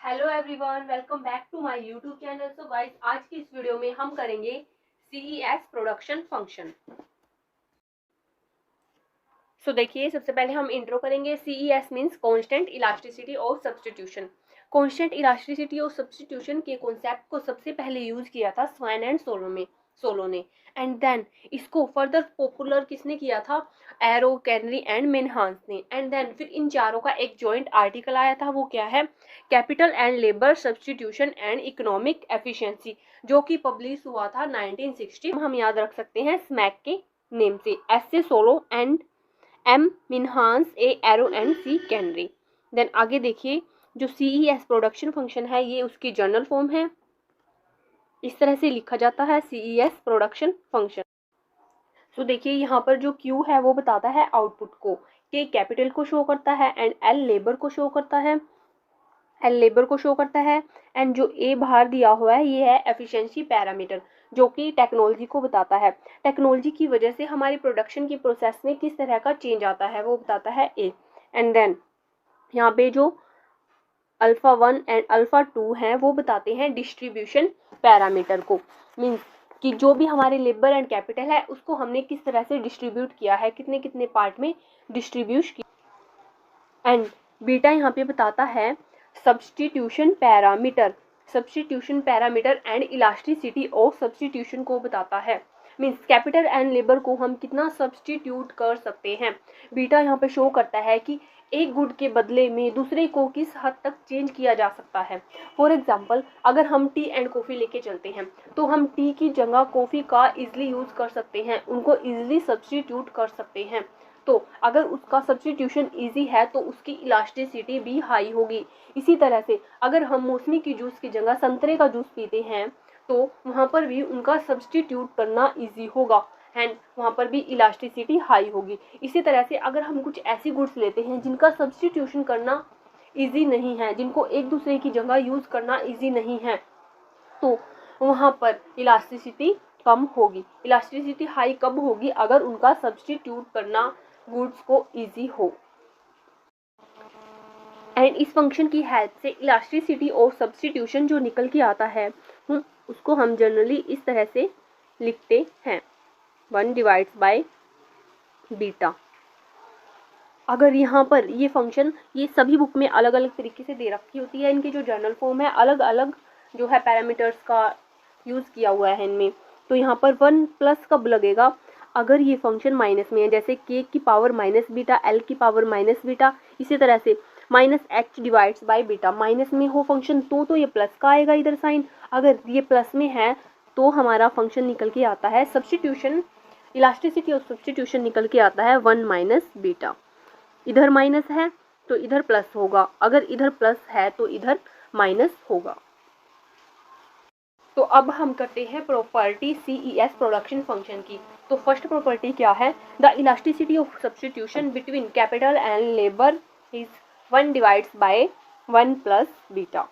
Hello everyone, welcome back to my YouTube channel. So guys, आज की इस video में हम करेंगे CES प्रोडक्शन फंक्शन। सो देखिए, सबसे पहले हम इंट्रो करेंगे। CES मींस कांस्टेंट इलास्टिसिटी और सब्स्टिट्यूशन। कांस्टेंट इलास्टिसिटी और सब्स्टिट्यूशन के कॉन्सेप्ट को सबसे पहले यूज किया था स्वाइन एंड सोलो ने। एंड देन इसको फर्दर पॉपुलर किसने किया था? एरो, कैनरी एंड मेनहांस ने। एंड देन फिर इन चारों का एक जॉइंट आर्टिकल आया था, वो क्या है? Capital and labour substitution and economic efficiency, जो कि पब्लिश हुआ था 1960। हम याद रख सकते हैं स्मैक के नेम से। S A Solo and M Minhas, A Arrow and C Canary. Then आगे देखिए, जो CES प्रोडक्शन फंक्शन है ये उसकी जर्नल फॉर्म है। इस तरह से लिखा जाता है CES प्रोडक्शन फंक्शन। तो देखिए, यहाँ पर जो Q है वो बताता है आउटपुट को, K कैपिटल को शो करता है एंड L लेबर को शो करता है। एंड जो A बाहर दिया हुआ है ये है एफिशिएंसी पैरामीटर, जो कि टेक्नोलॉजी को बताता है। टेक्नोलॉजी की वजह से हमारी प्रोडक्शन की प्रोसेस में किस तरह का चेंज आता है वो बताता है A। एंड देन यहाँ पे जो अल्फा 1 एंड अल्फा 2 हैं वो बताते हैं डिस्ट्रीब्यूशन पैरामीटर को। मीन्स कि जो भी हमारे लेबर एंड कैपिटल है उसको हमने किस तरह से डिस्ट्रीब्यूट किया है, कितने कितने पार्ट में डिस्ट्रीब्यूट किया। एंड बीटा यहाँ पे बताता है substitution parameter and elasticity of substitution को बताता है। मीन्स कैपिटल एंड लेबर को हम कितना सब्स्टिट्यूट कर सकते हैं। बीटा यहाँ पे शो करता है कि एक गुड के बदले में दूसरे को किस हद तक चेंज किया जा सकता है। फॉर एग्जाम्पल, अगर हम टी एंड कॉफ़ी लेके चलते हैं तो हम टी की जगह कॉफ़ी का इजिली यूज़ कर सकते हैं, उनको इजिली सब्स्टिट्यूट कर सकते हैं। तो अगर उसका सब्स्टिट्यूशन इजी है तो उसकी इलास्टिसिटी भी हाई होगी। इसी तरह से अगर हम मौसमी की जूस की जगह संतरे का जूस पीते हैं तो वहाँ पर भी उनका सब्स्टिट्यूट करना इजी होगा एंड वहाँ पर भी इलास्टिसिटी हाई होगी। इसी तरह से अगर हम कुछ ऐसी गुड्स लेते हैं जिनका सब्स्टिट्यूशन करना इजी नहीं है, जिनको एक दूसरे की जगह यूज़ करना इजी नहीं है, तो वहाँ पर इलास्टिसिटी कम होगी। इलास्टिसिटी हाई कब होगी? अगर उनका सब्स्टिट्यूट करना गुड्स को इजी हो। एंड इस फंक्शन की हेल्प से इलास्टिसिटी और सब्स्टिट्यूशन जो निकल के आता है उसको हम जनरली इस तरह से लिखते हैं, 1 डिवाइड्स बाय बीटा। अगर यहाँ पर ये फंक्शन, ये सभी बुक में अलग अलग तरीके से दे रखी होती है, इनकी जो जर्नल फॉर्म है अलग अलग जो है पैरामीटर्स का यूज़ किया हुआ है इनमें। तो यहाँ पर 1 प्लस कब लगेगा? अगर ये फंक्शन माइनस में है, जैसे k की पावर माइनस बीटा, l की पावर माइनस बीटा। इसी तरह से -h divides by beta, minus में हो फंक्शन तो ये प्लस का आएगा इधर साइन। अगर ये प्लस में है तो हमारा फंक्शन निकल के आता है सब्स्टिट्यूशन, इलास्टिसिटी और सब्स्टिट्यूशन निकल के आता है 1 माइनस बीटा। इधर माइनस है तो इधर प्लस होगा, अगर इधर प्लस है तो इधर माइनस होगा। तो अब हम करते हैं प्रॉपर्टी CES प्रोडक्शन फंक्शन की। तो फर्स्ट प्रॉपर्टी क्या है? The elasticity of substitution between capital and labour is 1 divides by 1 plus beta.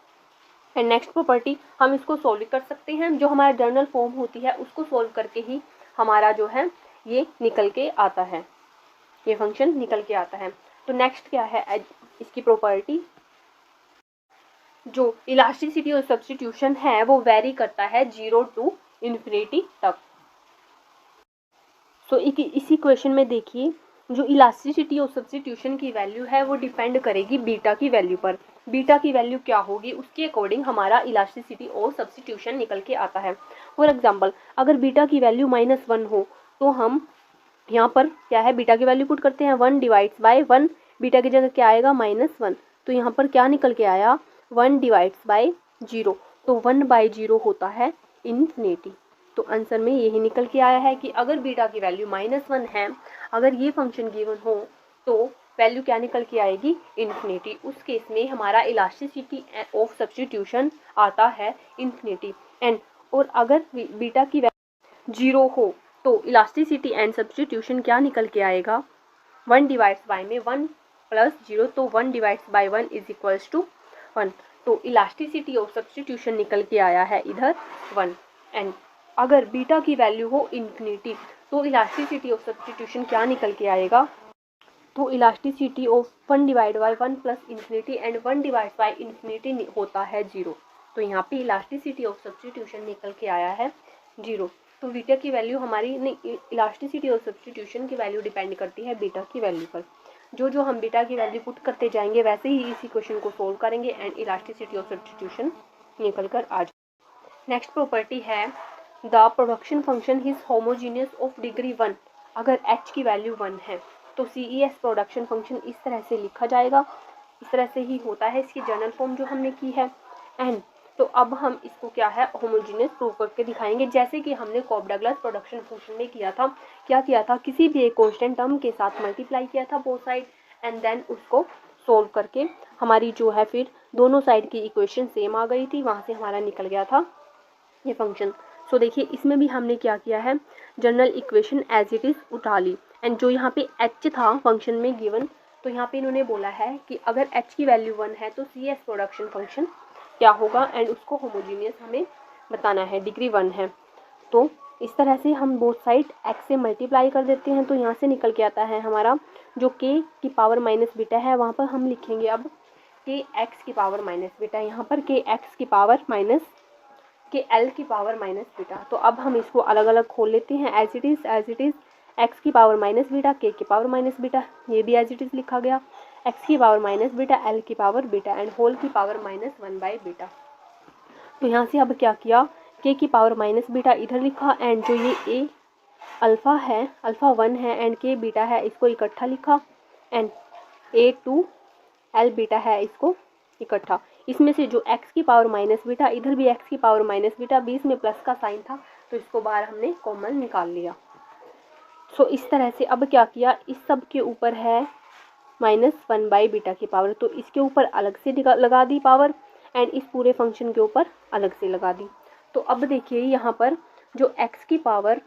And next property, हम इसको सोल्व कर सकते हैं, जो हमारा जर्नल फॉर्म होती है उसको सोल्व करके ही हमारा जो है ये निकल के आता है, ये फंक्शन निकल के आता है। तो नेक्स्ट क्या है इसकी प्रॉपर्टी? जो इलास्टिसिटी और सब्स्टिट्यूशन है वो वेरी करता है 0 टू इन्फिनिटी तक। तो इसी क्वेश्चन में देखिए, जो इलास्टिसिटी और सब्स्टिट्यूशन की वैल्यू है वो डिपेंड करेगी बीटा की वैल्यू पर। बीटा की वैल्यू क्या होगी उसके अकॉर्डिंग हमारा इलास्टिसिटी और सब्स्टिट्यूशन निकल के आता है। फॉर एग्जांपल, अगर बीटा की वैल्यू -1 हो तो हम यहाँ पर क्या है, बीटा की वैल्यू पुट करते हैं 1 डिवाइड्स बाय 1, बीटा की जगह क्या आएगा -1। तो यहाँ पर क्या निकल के आया? 1 डिवाइड्स बाय 0। तो 1/0 होता है इन्फिनिटी। तो आंसर में यही निकल के आया है कि अगर बीटा की वैल्यू -1 है, अगर ये फंक्शन गिवन हो तो वैल्यू क्या निकल के आएगी? इन्फिनिटी। उस केस में हमारा इलास्टिसिटी ऑफ सब्स्टिट्यूशन आता है इन्फिनिटी। एंड और अगर बीटा की वैल्यू 0 हो तो इलास्टिसिटी एंड सब्स्टिट्यूशन क्या निकल के आएगा? 1 डिवाइड्स बाय में 1 प्लस 0, तो 1 divides by 1 is equals to 1। तो इलास्टिसिटी और सब्स्टिट्यूशन निकल के आया है इधर 1। एंड अगर बीटा की वैल्यू हो इन्फिनिटी तो इलास्टिसिटी और सब्स्टिट्यूशन क्या निकल के आएगा? तो elasticity of 1 divide by 1 plus infinity and 1 divide by infinity होता है 0। तो यहाँ पे इलास्टिसिटी ऑफ सब्स्टिट्यूशन निकल के आया है 0। तो बीटा की वैल्यू हमारी नहीं, इलास्टिसिटी ऑफ सब्स्टिट्यूशन की वैल्यू डिपेंड करती है बीटा की वैल्यू पर। जो हम बीटा की वैल्यू पुट करते जाएंगे वैसे ही इस इक्वेशन को सोल्व करेंगे एंड इलास्टिसिटी ऑफ सब्स्टिट्यूशन निकल कर आ जाए। नेक्स्ट प्रॉपर्टी है the production function is homogeneous of degree 1 अगर h की वैल्यू 1 है। तो CES प्रोडक्शन फंक्शन इस तरह से लिखा जाएगा, इस तरह से ही होता है इसकी जनरल फॉर्म जो हमने की है। एंड तो अब हम इसको क्या है होमोजीनियस प्रूव करके दिखाएंगे, जैसे कि हमने कॉब डगलस प्रोडक्शन फंक्शन में किया था। क्या किया था, किसी भी एक कांस्टेंट टर्म के साथ मल्टीप्लाई किया था बोथ साइड एंड देन उसको सोल्व करके हमारी जो है फिर दोनों साइड की इक्वेशन सेम आ गई थी, वहाँ से हमारा निकल गया था ये फंक्शन। सो देखिए इसमें भी हमने क्या किया है, general equation as it is उठा ली एंड जो यहाँ पे h था फंक्शन में गिवन, तो यहाँ पे इन्होंने बोला है कि अगर h की वैल्यू 1 है तो CS प्रोडक्शन फंक्शन क्या होगा एंड उसको होमोजीनियस हमें बताना है, डिग्री 1 है। तो इस तरह से हम बोथ साइड x से मल्टीप्लाई कर देते हैं, तो यहाँ से निकल के आता है हमारा जो k की पावर माइनस बीटा है, वहाँ पर हम लिखेंगे अब kx की पावर माइनस बीटा, यहाँ पर kx की पावर माइनस के l की पावर माइनस बीटा। तो अब हम इसको अलग अलग खोल लेते हैं, एज इट इज़ x की पावर माइनस बीटा k की पावर माइनस बीटा, ये भी एज इट इज़ लिखा गया, x की पावर माइनस बीटा l की पावर बीटा एंड होल की पावर माइनस 1 बाई बीटा। तो यहाँ से अब क्या किया, k की पावर माइनस बीटा इधर लिखा एंड जो ये a अल्फ़ा है, अल्फ़ा 1 है एंड k बीटा है, इसको इकट्ठा लिखा एंड a2 l बीटा है, इसको इकट्ठा। इसमें से जो x की पावर माइनस बीटा, इधर भी x की पावर माइनस बीटा, बीच में प्लस का साइन था तो इसको बाहर हमने कॉमन निकाल लिया। सो इस तरह से अब क्या किया, इस सब के ऊपर है -1 बाई बीटा की पावर, तो इसके ऊपर अलग से लगा दी पावर एंड इस पूरे फंक्शन के ऊपर अलग से लगा दी। तो अब देखिए यहाँ पर जो x की पावर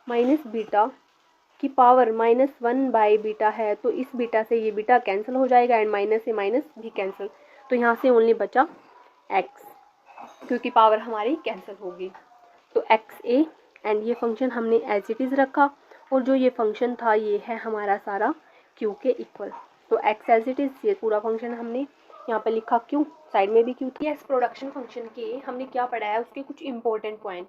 माइनस बीटा की पावर -1 बाई बीटा है, तो इस बीटा से ये बीटा कैंसिल हो जाएगा एंड माइनस से माइनस भी कैंसिल, तो यहाँ से ओनली बचा x क्योंकि पावर हमारी कैंसिल होगी। तो xa एंड ये फंक्शन हमने एज इट इज़ रखा और जो ये फंक्शन था ये है हमारा सारा q के इक्वल। तो x एज इट इज़, ये पूरा फंक्शन हमने यहाँ पर लिखा, q साइड में भी q था। इस प्रोडक्शन फंक्शन के हमने क्या पढ़ा है उसके कुछ इंपॉर्टेंट पॉइंट।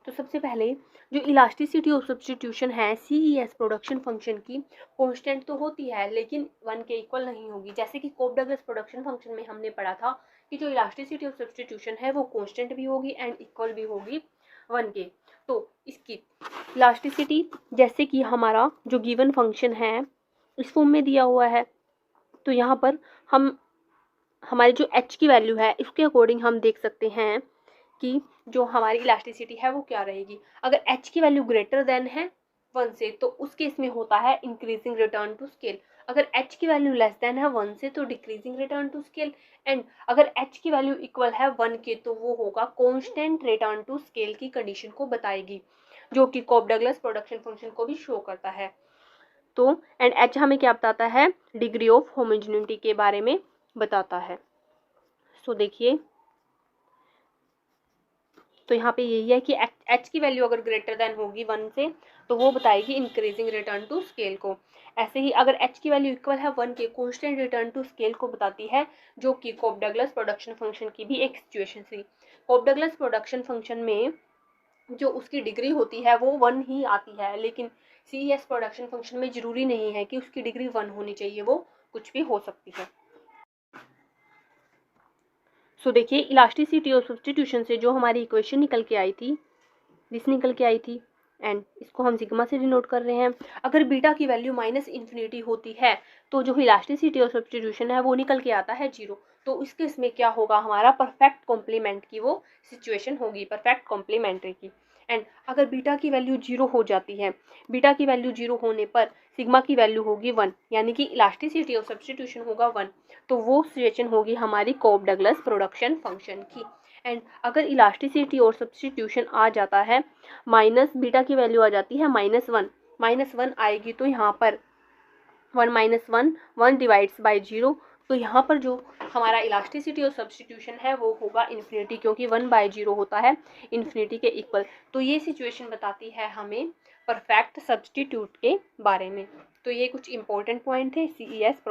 तो सबसे पहले जो इलास्टिसिटी ऑफ सब्स्टिट्यूशन है CES प्रोडक्शन फंक्शन की, कांस्टेंट तो होती है लेकिन 1 के इक्वल नहीं होगी। जैसे कि कॉब डगलस प्रोडक्शन फंक्शन में हमने पढ़ा था कि जो इलास्टिसिटी ऑफ सब्स्टिट्यूशन है वो कांस्टेंट भी होगी एंड इक्वल भी होगी 1 के। तो इसकी इलास्टिसिटी जैसे कि हमारा जो गिवन फंक्शन है इस फॉर्म में दिया हुआ है, तो यहाँ पर हम हमारी जो h की वैल्यू है इसके अकॉर्डिंग हम देख सकते हैं कि जो हमारी इलास्टिसिटी है वो क्या रहेगी। अगर h की वैल्यू ग्रेटर देन है 1 से तो उस केस में होता है इंक्रीजिंग रिटर्न टू स्केल, अगर h की वैल्यू लेस देन है 1 से तो decreasing return to scale and अगर h की वैल्यू इक्वल है 1 के तो वो होगा कांस्टेंट रिटर्न टू स्केल की कंडीशन को बताएगी, जो कि कॉब डगलस प्रोडक्शन फंक्शन को भी शो करता है। तो एंड h हमें क्या बताता है, डिग्री ऑफ होमोजेनिटी के बारे में बताता है। सो देखिए तो यहाँ पे यही है कि h की वैल्यू अगर ग्रेटर देन होगी 1 से तो वो बताएगी इंक्रीजिंग रिटर्न टू स्केल को। ऐसे ही अगर h की वैल्यू इक्वल है 1 के, कांस्टेंट रिटर्न टू स्केल को बताती है, जो कि कॉब डगलस प्रोडक्शन फंक्शन की भी एक सिचुएशन थी। कॉब डगलस प्रोडक्शन फंक्शन में जो उसकी डिग्री होती है वो 1 ही आती है, लेकिन CES प्रोडक्शन फंक्शन में ज़रूरी नहीं है कि उसकी डिग्री 1 होनी चाहिए, वो कुछ भी हो सकती है। सो देखिए इलास्टिसिटी और सब्स्टिट्यूशन से जो हमारी इक्वेशन निकल के आई थी, दिस निकल के आई थी एंड इसको हम सिग्मा से डिनोट कर रहे हैं। अगर बीटा की वैल्यू -इन्फिनिटी होती है तो जो इलास्टिसिटी और सब्स्टिट्यूशन है वो निकल के आता है 0। तो इस केस में क्या होगा, हमारा परफेक्ट कॉम्प्लीमेंट की वो सिचुएशन होगी, परफेक्ट कॉम्प्लीमेंट्री की। एंड अगर बीटा की वैल्यू 0 हो जाती है, बीटा की वैल्यू 0 होने पर सिग्मा की वैल्यू होगी 1, यानी कि इलास्टिसिटी और सब्स्टिट्यूशन होगा 1, तो वो सिचुएशन होगी हमारी कॉब डगलस प्रोडक्शन फंक्शन की। एंड अगर इलास्टिसिटी और सब्स्टिट्यूशन आ जाता है, माइनस बीटा की वैल्यू आ जाती है -1 आएगी, तो यहाँ पर 1 डिवाइड्स बाई 0, तो यहाँ पर जो हमारा इलास्टिसिटी और सब्स्टिट्यूशन है वो होगा इन्फिनिटी, क्योंकि 1/0 होता है इन्फिनिटी के इक्वल। तो ये सिचुएशन बताती है हमें परफेक्ट सब्स्टिट्यूट के बारे में। तो ये कुछ इंपॉर्टेंट पॉइंट थे CES